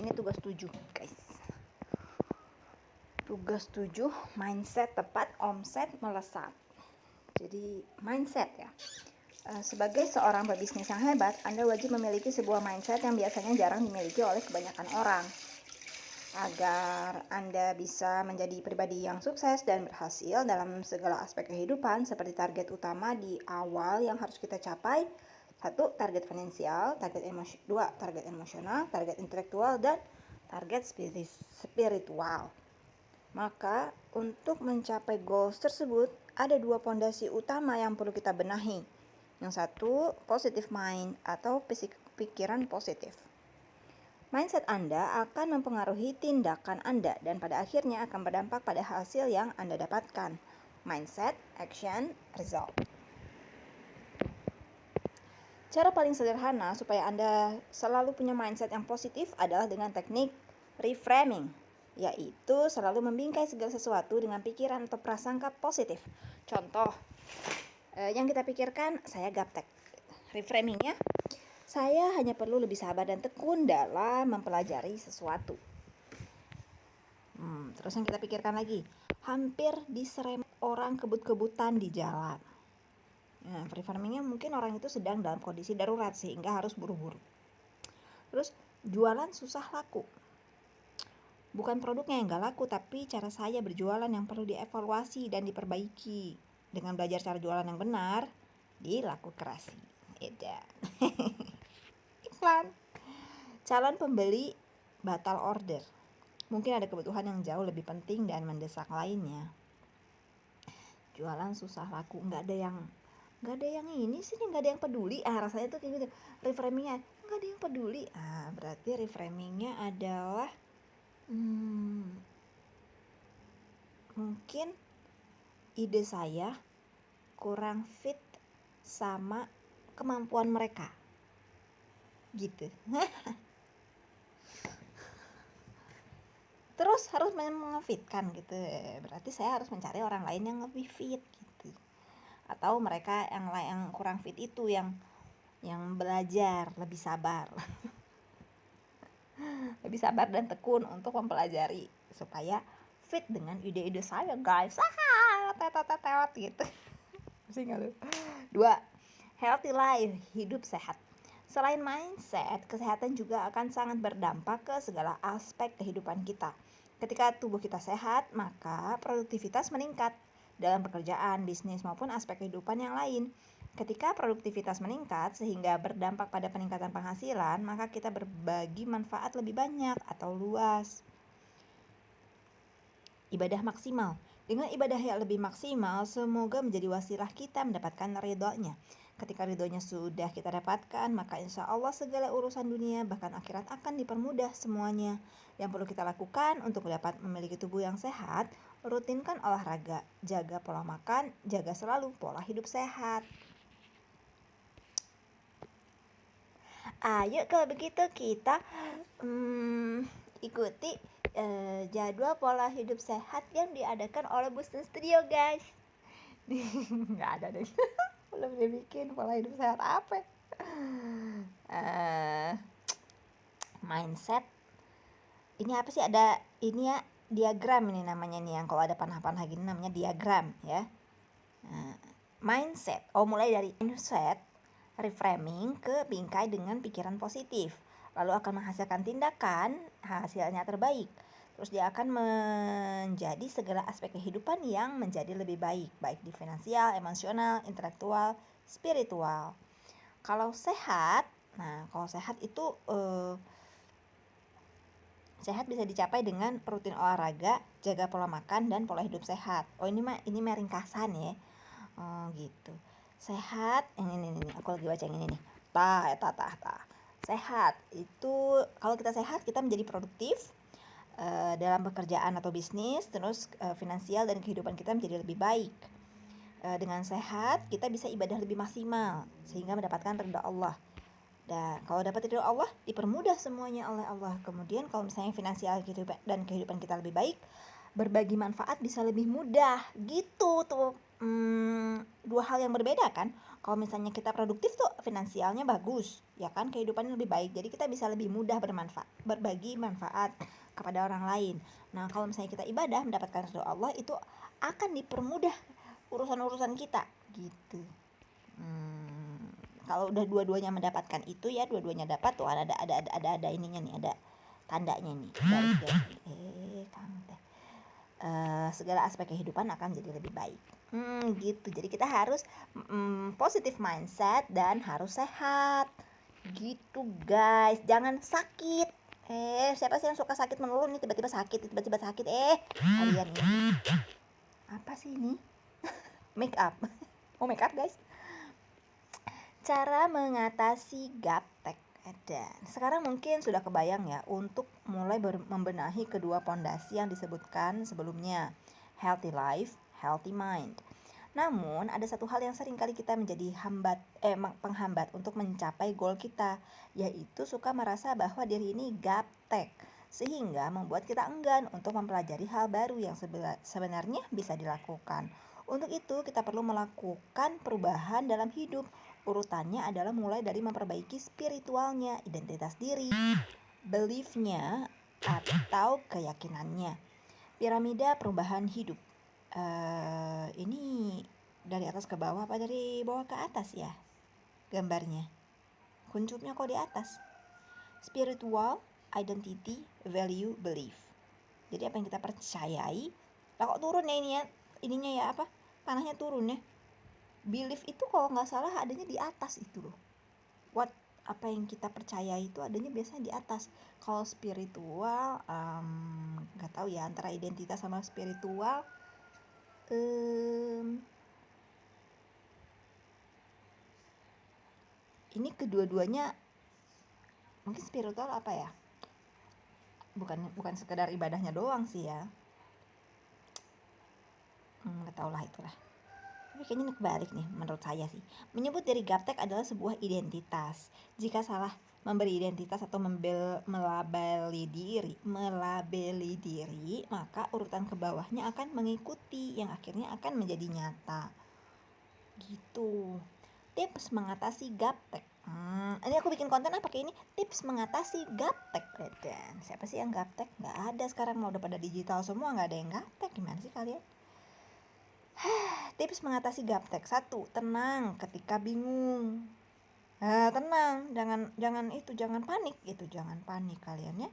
ini tugas 7 guys. Tugas 7, mindset tepat, omset melesat. Jadi mindset ya. Sebagai seorang pebisnis yang hebat, Anda wajib memiliki sebuah mindset yang biasanya jarang dimiliki oleh kebanyakan orang. Agar Anda bisa menjadi pribadi yang sukses dan berhasil dalam segala aspek kehidupan, seperti target utama di awal yang harus kita capai. 1. Target finansial, 2. Target emosional, target intelektual, dan target spiritual. Maka untuk mencapai goals tersebut ada 2 pondasi utama yang perlu kita benahi. Yang satu, positive mind atau pikiran positif. Mindset Anda akan mempengaruhi tindakan Anda dan pada akhirnya akan berdampak pada hasil yang Anda dapatkan. Mindset, action, result. Cara paling sederhana supaya Anda selalu punya mindset yang positif adalah dengan teknik reframing, yaitu selalu membingkai segala sesuatu dengan pikiran atau prasangka positif. Contoh, yang kita pikirkan, saya gaptek. Reframingnya, saya hanya perlu lebih sabar dan tekun dalam mempelajari sesuatu. Terus yang kita pikirkan lagi, hampir diserempet orang kebut-kebutan di jalan. Nah, reframingnya mungkin orang itu sedang dalam kondisi darurat sehingga harus buru-buru. Terus, jualan susah laku. Bukan produknya yang gak laku, tapi cara saya berjualan yang perlu dievaluasi dan diperbaiki. Dengan belajar cara jualan yang benar, dilaku kerasi. Iklan. Calon pembeli batal order. Mungkin ada kebutuhan yang jauh lebih penting dan mendesak lainnya. Jualan susah laku, nggak ada yang ini sih, nggak ada yang peduli. Rasanya tuh kayak gitu. Reframingnya nggak ada yang peduli. Berarti reframingnya adalah mungkin ide saya kurang fit sama kemampuan mereka, gitu. Terus harus mengfitkan gitu. Berarti saya harus mencari orang lain yang lebih fit gitu. Atau mereka yang kurang fit itu yang belajar lebih sabar. Lebih sabar dan tekun untuk mempelajari supaya fit dengan ide-ide saya, guys. Tetot gitu. Pusing enggak lu? 2. Healthy life, hidup sehat. Selain mindset, kesehatan juga akan sangat berdampak ke segala aspek kehidupan kita. Ketika tubuh kita sehat, maka produktivitas meningkat dalam pekerjaan, bisnis, maupun aspek kehidupan yang lain. Ketika produktivitas meningkat sehingga berdampak pada peningkatan penghasilan, maka kita berbagi manfaat lebih banyak atau luas. Ibadah maksimal. Dengan ibadah yang lebih maksimal, semoga menjadi wasilah kita mendapatkan ridhonya. Ketika ridhonya sudah kita dapatkan, maka insya Allah segala urusan dunia bahkan akhirat akan dipermudah semuanya. Yang perlu kita lakukan untuk dapat memiliki tubuh yang sehat, rutinkan olahraga, jaga pola makan, jaga selalu pola hidup sehat. Ayo kalau begitu kita ikuti jadwal pola hidup sehat yang diadakan oleh Booster Studio, guys. Nggak ada deh. Belum dibikin pola hidup sehat apa. Mindset. Ini apa sih, ada ini ya, diagram ini namanya nih, yang kalau ada panah-panah gini namanya diagram ya. Mindset. Mulai dari mindset, reframing ke bingkai dengan pikiran positif. Lalu akan menghasilkan tindakan, hasilnya terbaik. Terus dia akan menjadi segala aspek kehidupan yang menjadi lebih baik, baik di finansial, emosional, intelektual, spiritual. Kalau sehat itu sehat bisa dicapai dengan rutin olahraga, jaga pola makan, dan pola hidup sehat. Ini mah ringkasan ya. Gitu. Sehat, ini aku lagi baca yang ini nih. Sehat itu, kalau kita sehat kita menjadi produktif dalam pekerjaan atau bisnis, terus finansial dan kehidupan kita menjadi lebih baik. Dengan sehat kita bisa ibadah lebih maksimal sehingga mendapatkan ridha Allah. Dan kalau dapat ridha Allah, dipermudah semuanya oleh Allah. Kemudian kalau misalnya finansial dan kehidupan kita lebih baik, berbagi manfaat bisa lebih mudah. Gitu tuh. 2 hal yang berbeda kan. Kalau misalnya kita produktif tuh finansialnya bagus, ya kan, kehidupannya lebih baik. Jadi kita bisa lebih mudah berbagi manfaat kepada orang lain. Nah, kalau misalnya kita ibadah mendapatkan ridho Allah, itu akan dipermudah urusan-urusan kita gitu. Kalau udah dua-duanya mendapatkan itu ya, dua-duanya dapat tuh ada ininya nih, ada tandanya nih. Segala aspek kehidupan akan jadi lebih baik. Gitu. Jadi kita harus positive mindset dan harus sehat. Gitu guys, jangan sakit. Siapa sih yang suka sakit melulu nih, tiba-tiba sakit. Kalian ini. Apa sih ini? Make up. Oh, make up guys. Cara mengatasi gaptek. Dan sekarang mungkin sudah kebayang ya untuk mulai membenahi kedua pondasi yang disebutkan sebelumnya, healthy life, healthy mind. Namun ada satu hal yang sering kali kita menjadi penghambat untuk mencapai goal kita, yaitu suka merasa bahwa diri ini gaptek, sehingga membuat kita enggan untuk mempelajari hal baru yang sebenarnya bisa dilakukan. Untuk itu kita perlu melakukan perubahan dalam hidup. Urutannya adalah mulai dari memperbaiki spiritualnya, identitas diri, beliefnya, atau keyakinannya. Piramida perubahan hidup. Ini dari atas ke bawah apa dari bawah ke atas ya gambarnya? Kuncupnya kok di atas. Spiritual, identity, value, belief. Jadi apa yang kita percayai. Lah kok turun ya ini ya, ininya ya apa, tanahnya turun ya. Belief itu kalau nggak salah adanya di atas itu loh. Apa yang kita percaya itu adanya biasanya di atas. Kalau spiritual nggak tahu ya, antara identitas sama spiritual ini kedua-duanya mungkin spiritual apa ya, bukan sekedar ibadahnya doang sih ya, nggak tahu lah itulah. Tapi kayaknya kebalik nih menurut saya sih. Menyebut diri gaptek adalah sebuah identitas. Jika salah memberi identitas atau melabeli diri, maka urutan ke bawahnya akan mengikuti, yang akhirnya akan menjadi nyata. Gitu. Tips mengatasi gaptek. Ini aku bikin konten apa kayak ini, tips mengatasi gaptek. Dan siapa sih yang gaptek? Nggak ada sekarang, mau udah pada digital semua, nggak ada yang gaptek. Gimana sih kalian? Tips mengatasi gaptek. 1. Tenang ketika bingung. Tenang, jangan panik. Jangan panik kalian ya.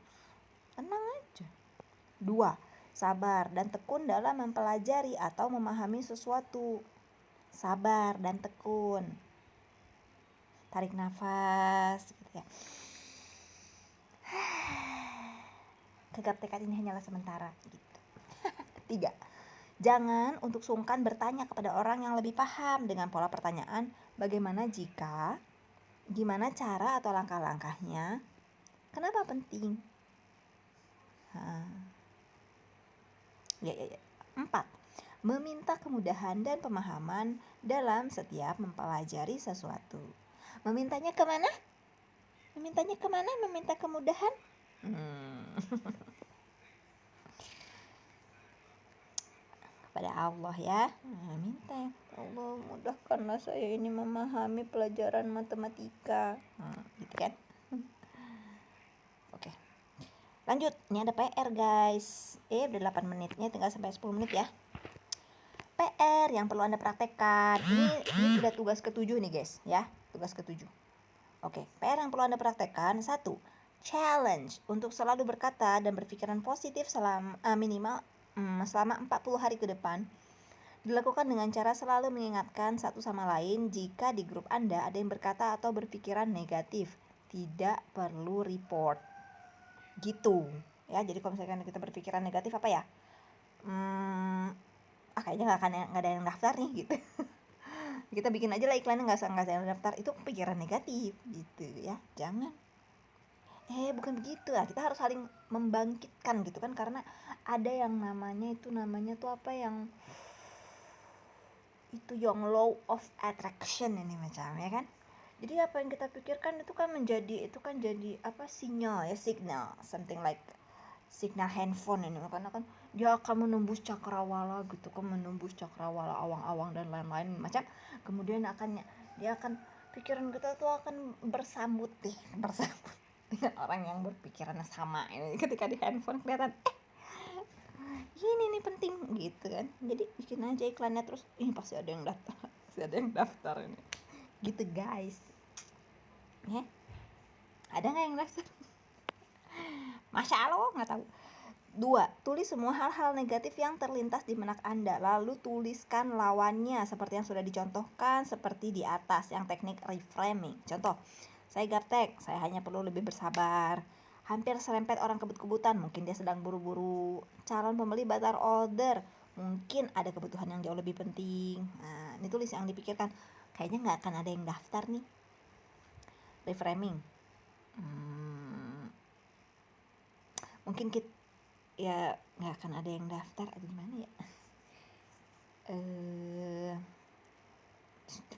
Tenang aja. 2. Sabar dan tekun dalam mempelajari atau memahami sesuatu. Sabar dan tekun. Tarik nafas gitu ya. Kegaptekan ini hanyalah sementara gitu. 3. Jangan untuk sungkan bertanya kepada orang yang lebih paham dengan pola pertanyaan bagaimana jika, gimana cara atau langkah-langkahnya, kenapa penting. 4. Meminta kemudahan dan pemahaman dalam setiap mempelajari sesuatu. Memintanya kemana? Meminta kemudahan? Kepada Allah ya. Minta, Allah mudahkanlah saya ini memahami pelajaran matematika. Gitu kan. Oke. Lanjut, ini ada PR guys. Udah 8 menitnya, tinggal sampai 10 menit ya. PR yang perlu Anda praktekkan. Ini udah tugas ke-7 nih guys ya. Tugas ke-7. Oke, PR yang perlu Anda praktekkan. 1. Challenge untuk selalu berkata dan berpikiran positif minimal selama 40 hari ke depan. Dilakukan dengan cara selalu mengingatkan satu sama lain jika di grup Anda ada yang berkata atau berpikiran negatif. Tidak perlu report. Gitu. Ya, jadi kalau misalkan kita berpikiran negatif apa ya? Kayaknya nggak ada yang daftar nih gitu. Kita bikin aja lah iklannya, nggak ada yang daftar. Itu pikiran negatif gitu ya. Jangan. Bukan begitu lah, kita harus saling membangkitkan gitu kan, karena ada yang namanya tuh apa yang itu yang law of attraction ini macam ya kan. Jadi apa yang kita pikirkan itu kan jadi apa, sinyal something like signal handphone ini, karena kan dia akan menembus cakrawala gitu kan, menembus cakrawala awang-awang dan lain-lain macam, kemudian akan Dia akan, pikiran kita tuh akan bersambut dengan orang yang berpikirannya sama. Ini ketika di handphone kelihatan ini nih penting gitu kan, jadi bikin aja iklannya terus, ini pasti ada yang daftar ini gitu guys ya. Ada nggak yang daftar? Masya Allah, nggak tahu. 2. Tulis semua hal-hal negatif yang terlintas di benak Anda, lalu tuliskan lawannya seperti yang sudah dicontohkan seperti di atas, yang teknik reframing. Contoh, saya gaptek, saya hanya perlu lebih bersabar. Hampir serempet orang kebut-kebutan, mungkin dia sedang buru-buru. Calon pembeli batal order, mungkin ada kebutuhan yang jauh lebih penting. Nah, ini tulis yang dipikirkan. Kayaknya nggak akan ada yang daftar nih. Reframing. Mungkin kita ya nggak akan ada yang daftar atau gimana ya,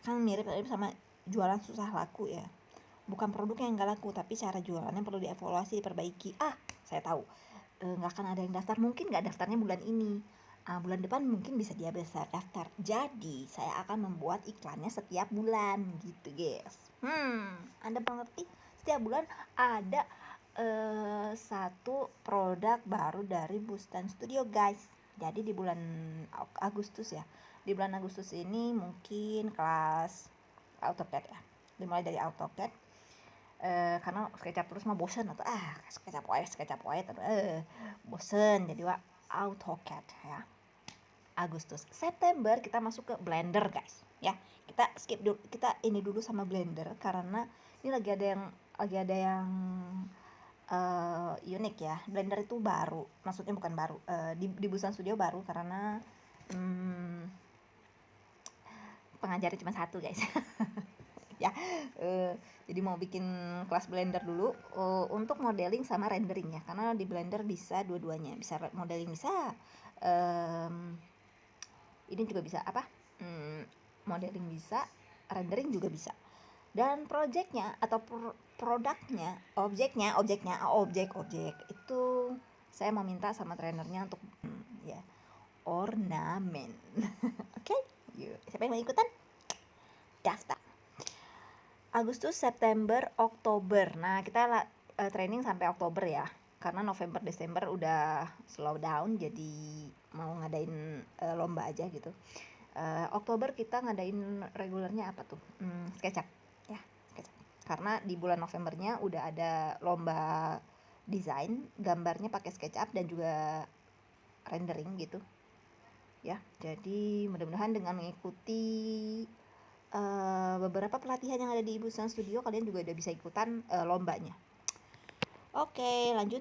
kan mirip sama jualan susah laku ya, bukan produknya yang nggak laku tapi cara jualannya perlu dievaluasi, diperbaiki. Saya tahu, nggak akan ada yang daftar, mungkin nggak daftarnya bulan ini, bulan depan mungkin bisa dia bisa daftar, jadi saya akan membuat iklannya setiap bulan gitu guys. Anda mengerti? Setiap bulan ada satu produk baru dari Bustan Studio guys. Jadi di bulan Agustus ya, di bulan Agustus ini mungkin kelas AutoCAD ya, dimulai dari AutoCAD, karena SketchUp terus mah bosen atau SketchUp bosen, jadi AutoCAD ya. Agustus. September kita masuk ke Blender guys ya. Kita skip dulu, kita ini dulu sama Blender karena ini lagi ada yang unik ya. Blender itu baru, maksudnya bukan baru, di Bustan Studio baru karena pengajarnya cuma satu guys. Ya, jadi mau bikin kelas Blender dulu untuk modeling sama rendering ya, karena di Blender bisa dua-duanya, bisa modeling, bisa ini juga bisa modeling bisa, rendering juga bisa. Dan projectnya atau produknya, objek itu saya mau minta sama trainernya untuk ya ornamen. Oke, yuk, siapa yang mau ikutan? Daftar. Agustus, September, Oktober. Nah, kita training sampai Oktober ya, karena November, Desember udah slow down, jadi mau ngadain lomba aja gitu. Oktober kita ngadain regulernya apa tuh? SketchUp ya, SketchUp. Karena di bulan Novembernya udah ada lomba desain, gambarnya pakai SketchUp dan juga rendering gitu ya. Jadi mudah-mudahan dengan mengikuti beberapa pelatihan yang ada di Bustan Studio, kalian juga udah bisa ikutan lombanya. Oke, lanjut.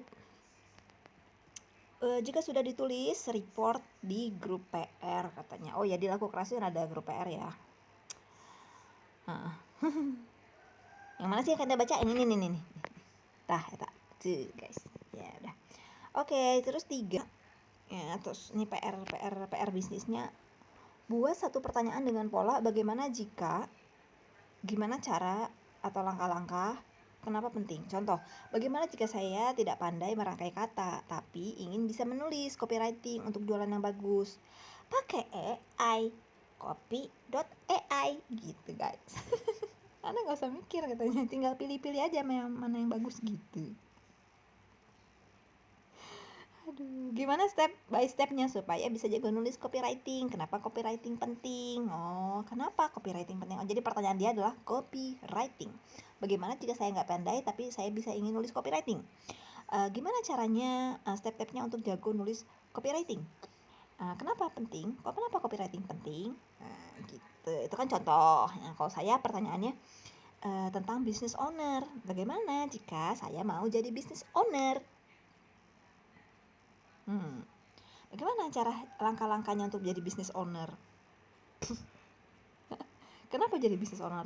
Jika sudah ditulis, report di grup PR katanya. Oh ya, di Laku Kreasi ada grup PR ya. Yang mana sih yang kalian baca? Ini nih. Tah, tuh guys. Ya udah. Oke, terus 3. Ya, terus ini PR bisnisnya. Buat satu pertanyaan dengan pola bagaimana jika, gimana cara atau langkah-langkah, kenapa penting. Contoh, bagaimana jika saya tidak pandai merangkai kata tapi ingin bisa menulis copywriting untuk jualan yang bagus? Pakai AI, copy.ai gitu guys. Anda gak usah mikir katanya, tinggal pilih-pilih aja mana yang bagus gitu. Aduh, gimana step by stepnya supaya bisa jago nulis copywriting? Kenapa copywriting penting? Kenapa copywriting penting? Jadi pertanyaan dia adalah copywriting. Bagaimana jika saya nggak pandai tapi saya bisa ingin nulis copywriting? Gimana caranya, step-stepnya untuk jago nulis copywriting? Kenapa penting? Kenapa copywriting penting? Gitu. Itu kan contoh. Nah, kalau saya pertanyaannya tentang business owner. Bagaimana jika saya mau jadi business owner? Bagaimana cara langkah-langkahnya untuk jadi business owner? Kenapa jadi business owner?